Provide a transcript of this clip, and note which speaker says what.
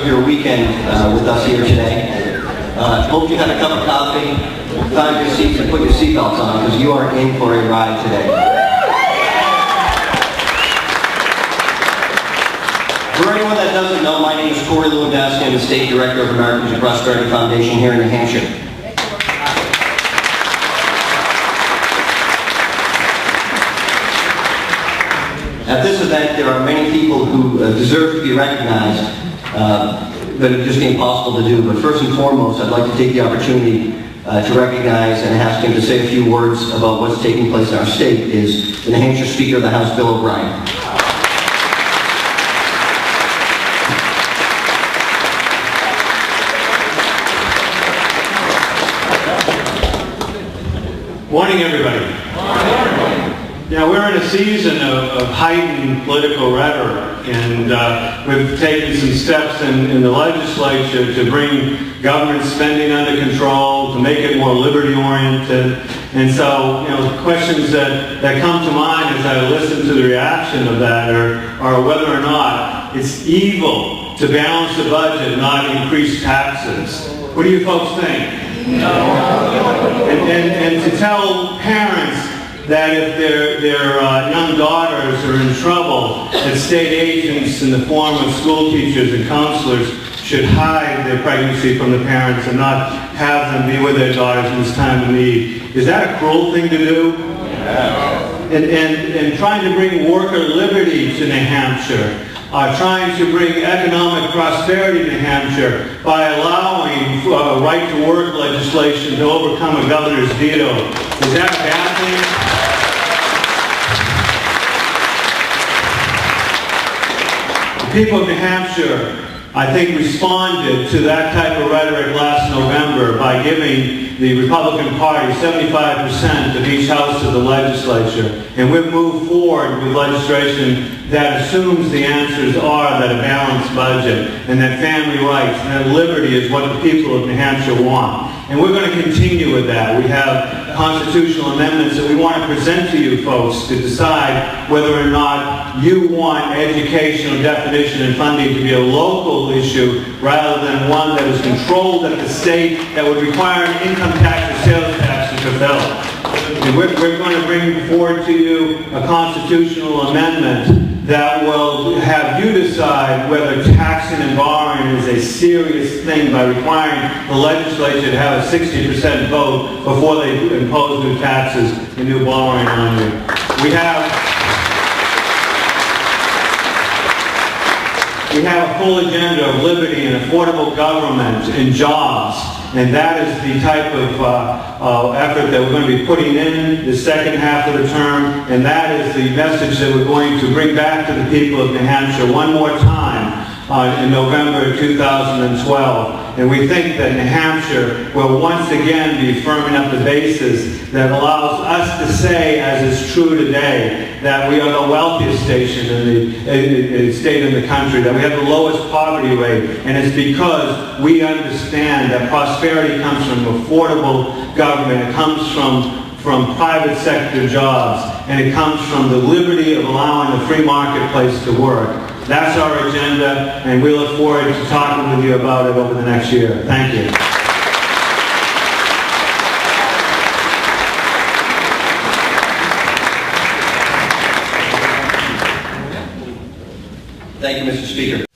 Speaker 1: of your weekend with us here today. Hope you had a cup of coffee, found your seats, and put your seatbelts on, because you are in for a ride today. For anyone that doesn't know, my name is Todd Lewandowski. I'm the State Director of Americans and Prosperity Foundation here in New Hampshire. At this event, there are many people who deserve to be recognized, but it just ain't possible to do. But first and foremost, I'd like to take the opportunity to recognize and ask him to say a few words about what's taking place in our state is the New Hampshire Speaker of the House, Bill O'Brien.
Speaker 2: Morning, everybody. Yeah, we're in a season of heightened political rhetoric, and we've taken some steps in the legislature to bring government spending under control, to make it more liberty-oriented. And so, questions that come to mind as I listen to the reaction of that are whether or not it's evil to balance the budget, not increase taxes. What do you folks think? And to tell parents that if their young daughters are in trouble, that state agents in the form of school teachers and counselors should hide their pregnancy from the parents and not have them be with their daughters in this time of need. Is that a cruel thing to do? Yeah. And trying to bring worker liberty to New Hampshire, trying to bring economic prosperity to New Hampshire by allowing right-to-work legislation to overcome a governor's veto. Is that a bad thing? The people of New Hampshire, I think, responded to that type of rhetoric last November by giving the Republican Party 75% of each house of the legislature. And we've moved forward with legislation that assumes the answers are that a balanced budget and that family rights and that liberty is what the people of New Hampshire want. And we're going to continue with that. We have constitutional amendments that we want to present to you folks to decide whether or not you want educational definition and funding to be a local issue rather than one that is controlled at the state that would require an income tax or sales tax to fulfill. And we're going to bring forward to you a constitutional amendment that will have you decide whether taxing and borrowing is a serious thing by requiring the legislature to have a 60% vote before they impose new taxes and new borrowing on you. We have a full agenda of liberty and affordable government and jobs. And that is the type of effort that we're going to be putting in the second half of the term. And that is the message that we're going to bring back to the people of New Hampshire one more time in November 2012. And we think that New Hampshire will once again be firming up the basis that allows us to say, as is true today, that we are the wealthiest state in the country, that we have the lowest poverty rate. And it's because we understand that prosperity comes from affordable government. It comes from private sector jobs, and it comes from the liberty of allowing the free marketplace to work. That's our agenda, and we look forward to talking with you about it over the next year. Thank you.
Speaker 1: Thank you, Mr. Speaker.